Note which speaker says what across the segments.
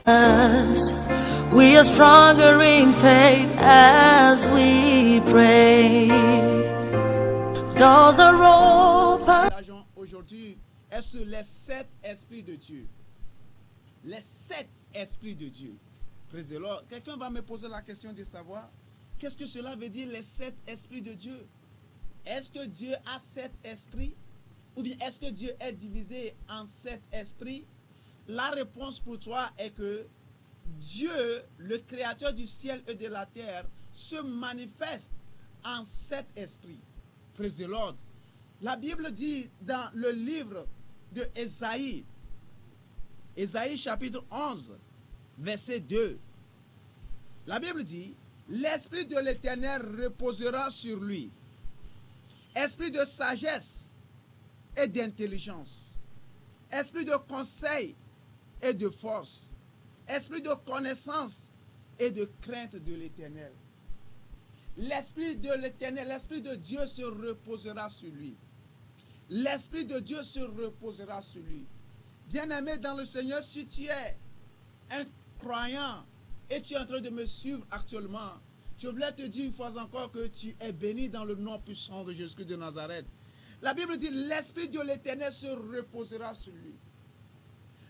Speaker 1: Us, we are stronger in faith as we pray. Doors are open.
Speaker 2: Aujourd'hui est sur les 7 esprits de Dieu. Les 7 esprits de Dieu. Praise the Lord. Quelqu'un va me poser la question de savoir qu'est-ce que cela veut dire les 7 esprits de Dieu? Est-ce que Dieu a 7 esprits? Ou bien est-ce que Dieu est divisé en 7 esprits? La réponse pour toi est que Dieu, le créateur du ciel et de la terre, se manifeste en 7 esprits. Praise the Lord. La Bible dit dans le livre de Ésaïe, Ésaïe chapitre 11, verset 2, la Bible dit, l'Esprit de l'Éternel reposera sur lui, esprit de sagesse et d'intelligence, esprit de conseil et de force, esprit de connaissance et de crainte de l'Éternel. L'Esprit de l'Éternel, l'Esprit de Dieu se reposera sur lui. L'Esprit de Dieu se reposera sur lui. Bien-aimé dans le Seigneur, si tu es un croyant et tu es en train de me suivre actuellement, je voulais te dire une fois encore que tu es béni dans le nom puissant de Jésus-Christ de Nazareth. La Bible dit, l'Esprit de l'Éternel se reposera sur lui.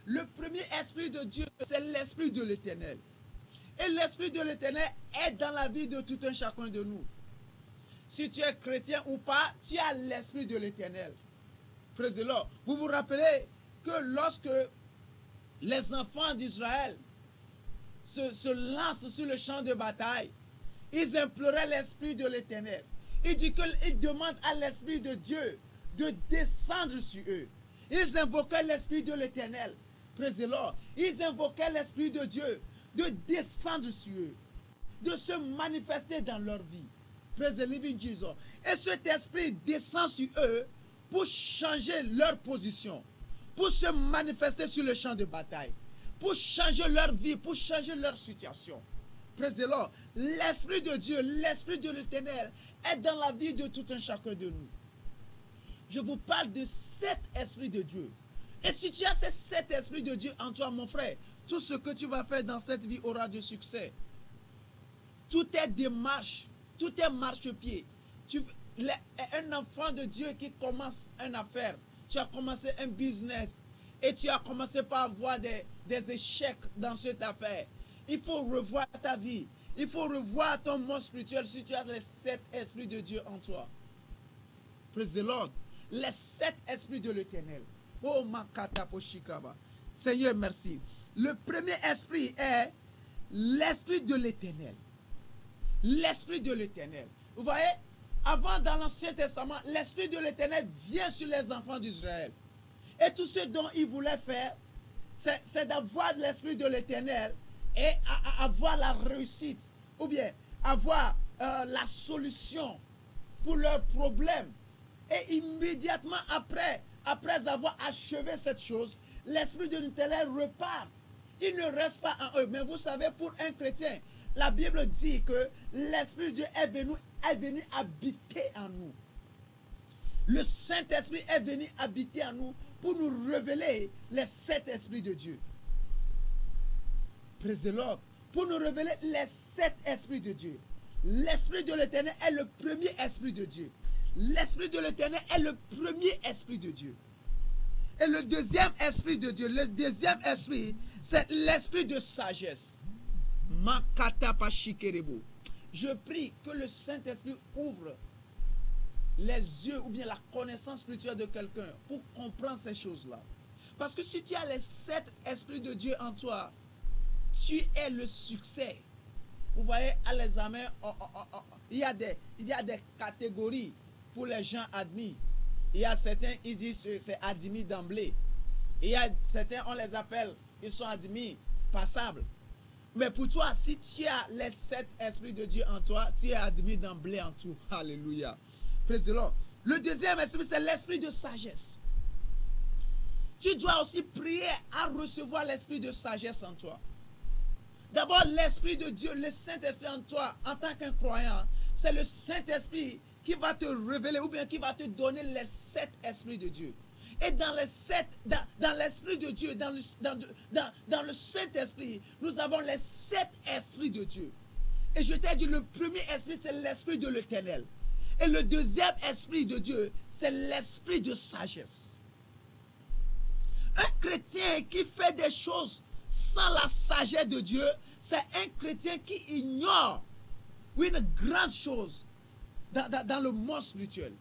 Speaker 2: Le premier esprit de Dieu, c'est l'Esprit de l'Éternel. Et l'Esprit de l'Éternel est dans la vie de tout un chacun de nous. Si tu es chrétien ou pas, tu as l'Esprit de l'Éternel. Praise the Lord. Vous vous rappelez que lorsque les enfants d'Israël se lancent sur le champ de bataille, ils imploraient l'Esprit de l'Éternel. Il dit qu'ils demandent à l'Esprit de Dieu de descendre sur eux. Ils invoquaient l'Esprit de l'Éternel. Praise the Lord. Ils invoquaient l'Esprit de Dieu de descendre sur eux, de se manifester dans leur vie. Praise the living Jesus. Et cet esprit descend sur eux pour changer leur position, pour se manifester sur le champ de bataille, pour changer leur vie, pour changer leur situation. Praise the Lord. L'Esprit de Dieu, l'Esprit de l'Éternel est dans la vie de tout un chacun de nous. Je vous parle de 7 esprits de Dieu. Et si tu as ces 7 esprits de Dieu en toi, mon frère, tout ce que tu vas faire dans cette vie aura du succès. Tout est démarche, tout est marchepied. Un enfant de Dieu qui commence une affaire, tu as commencé un business et tu as commencé par avoir des échecs dans cette affaire. Il faut revoir ta vie. Il faut revoir ton monde spirituel si tu as les 7 esprits de Dieu en toi. Praise the Lord. Les 7 esprits de l'Éternel. Oh, Makata Poshikraba. Seigneur, merci. Le premier esprit est l'Esprit de l'Éternel. L'Esprit de l'Éternel. Vous voyez, avant dans l'Ancien Testament, l'Esprit de l'Éternel vient sur les enfants d'Israël. Et tout ce dont ils voulaient faire, c'est d'avoir l'Esprit de l'Éternel et avoir la réussite. Ou bien avoir la solution pour leurs problèmes. Et immédiatement après avoir achevé cette chose, l'Esprit de l'Éternel repart. Il ne reste pas en eux. Mais vous savez, pour un chrétien, la Bible dit que l'Esprit de Dieu est venu habiter en nous. Le Saint-Esprit est venu habiter en nous pour nous révéler les 7 esprits de Dieu. Praise the Lord. Pour nous révéler les 7 esprits de Dieu. L'Esprit de l'Éternel est le premier esprit de Dieu. L'Esprit de l'Éternel est le premier esprit de Dieu. Et le deuxième esprit de Dieu, le deuxième esprit, c'est l'esprit de sagesse. Makata Pashikerebo. Je prie que le Saint-Esprit ouvre les yeux ou bien la connaissance spirituelle de quelqu'un pour comprendre ces choses-là. Parce que si tu as les 7 esprits de Dieu en toi, tu es le succès. Vous voyez, à l'examen, il y a des catégories pour les gens admis. Il y a certains, ils disent que c'est admis d'emblée. Il y a certains, on les appelle, ils sont admis passables. Mais pour toi, si tu as les 7 esprits de Dieu en toi, tu es admis d'emblée en tout. Alléluia. Praise the Lord. Le deuxième esprit, c'est l'esprit de sagesse. Tu dois aussi prier à recevoir l'esprit de sagesse en toi. D'abord, l'esprit de Dieu, le Saint-Esprit en toi, en tant qu'un croyant, c'est le Saint-Esprit qui va te révéler ou bien qui va te donner les 7 esprits de Dieu. Et dans l'Esprit de Dieu, dans le Saint-Esprit, nous avons les 7 esprits de Dieu. Et je t'ai dit, le premier esprit, c'est l'Esprit de l'Éternel. Et le deuxième esprit de Dieu, c'est l'Esprit de sagesse. Un chrétien qui fait des choses sans la sagesse de Dieu, c'est un chrétien qui ignore une grande chose dans le monde spirituel.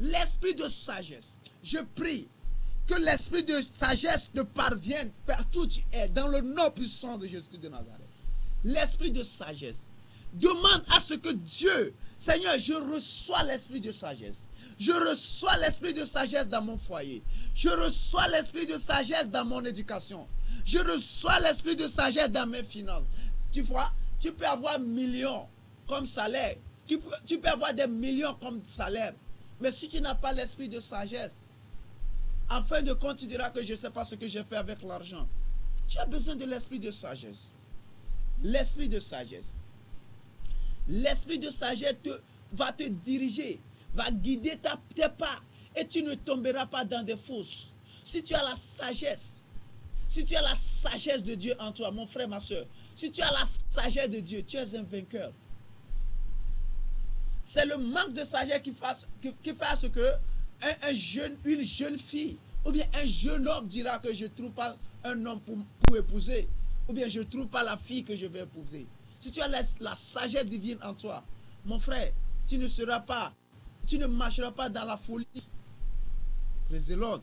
Speaker 2: L'esprit de sagesse. Je prie que l'esprit de sagesse te parvienne partout où tu es, dans le nom puissant de Jésus de Nazareth. L'esprit de sagesse. Demande à ce que Dieu, Seigneur, je reçois l'esprit de sagesse. Je reçois l'esprit de sagesse dans mon foyer. Je reçois l'esprit de sagesse dans mon éducation. Je reçois l'esprit de sagesse dans mes finances. Tu vois, tu peux avoir millions comme salaire. Tu peux avoir des millions comme salaire. Mais si tu n'as pas l'esprit de sagesse, en fin de compte, tu diras que je ne sais pas ce que j'ai fait avec l'argent. Tu as besoin de l'esprit de sagesse. L'esprit de sagesse. L'esprit de sagesse va te diriger, va guider tes pas. Et tu ne tomberas pas dans des fausses. Si tu as la sagesse, si tu as la sagesse de Dieu en toi, mon frère, ma soeur, si tu as la sagesse de Dieu, tu es un vainqueur. C'est le manque de sagesse qui fait à ce que une jeune fille ou bien un jeune homme dira que je ne trouve pas un homme pour épouser, ou bien je ne trouve pas la fille que je vais épouser. Si tu as la sagesse divine en toi, mon frère, tu ne marcheras pas dans la folie. Praise the Lord.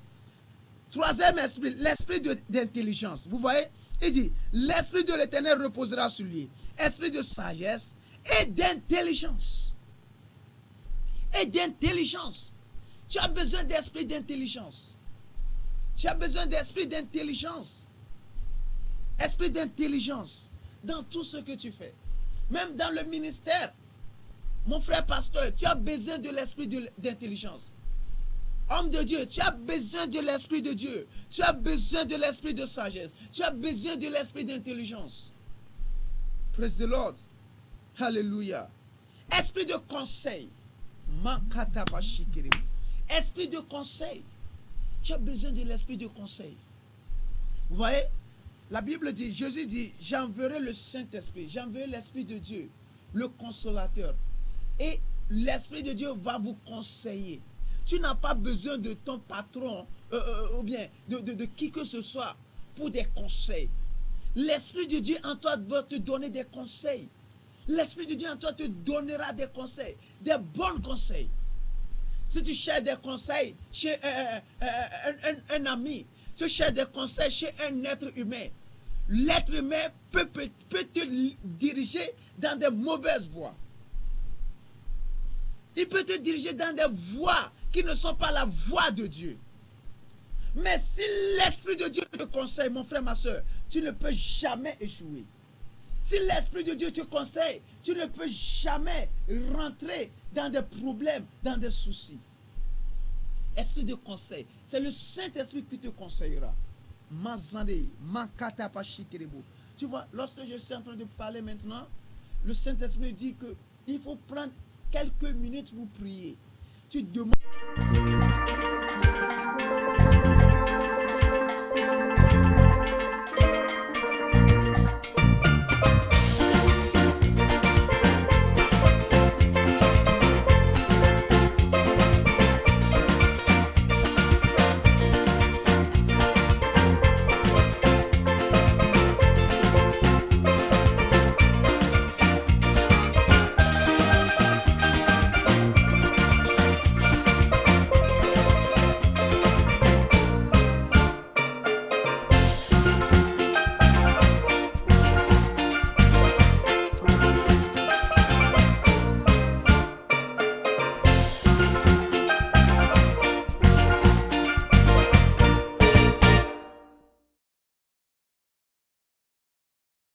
Speaker 2: Troisième esprit, l'esprit d'intelligence. Vous voyez, il dit, l'esprit de l'Éternel reposera sur lui. Esprit de sagesse et d'intelligence. Et d'intelligence. Tu as besoin d'esprit d'intelligence. Tu as besoin d'esprit d'intelligence. Esprit d'intelligence dans tout ce que tu fais. Même dans le ministère. Mon frère pasteur, tu as besoin de l'esprit d'intelligence. Homme de Dieu, tu as besoin de l'esprit de Dieu. Tu as besoin de l'esprit de sagesse. Tu as besoin de l'esprit d'intelligence. Praise the Lord. Hallelujah. Esprit de conseil. Esprit de conseil. Tu as besoin de l'esprit de conseil. Vous voyez, la Bible dit, Jésus dit, j'enverrai le Saint-Esprit, j'enverrai l'Esprit de Dieu, le consolateur. Et l'Esprit de Dieu va vous conseiller. Tu n'as pas besoin de ton patron ou bien de qui que ce soit pour des conseils. L'Esprit de Dieu en toi va te donner des conseils. L'Esprit de Dieu en toi te donnera des conseils, des bons conseils. Si tu cherches des conseils chez un ami, tu cherches des conseils chez un être humain, l'être humain peut te diriger dans de mauvaises voies. Il peut te diriger dans des voies qui ne sont pas la voie de Dieu. Mais si l'Esprit de Dieu te conseille, mon frère, ma soeur, tu ne peux jamais échouer. Si l'Esprit de Dieu te conseille, tu ne peux jamais rentrer dans des problèmes, dans des soucis. Esprit de conseil, c'est le Saint-Esprit qui te conseillera. Tu vois, lorsque je suis en train de parler maintenant, le Saint-Esprit dit qu'il faut prendre quelques minutes pour prier. Tu demandes.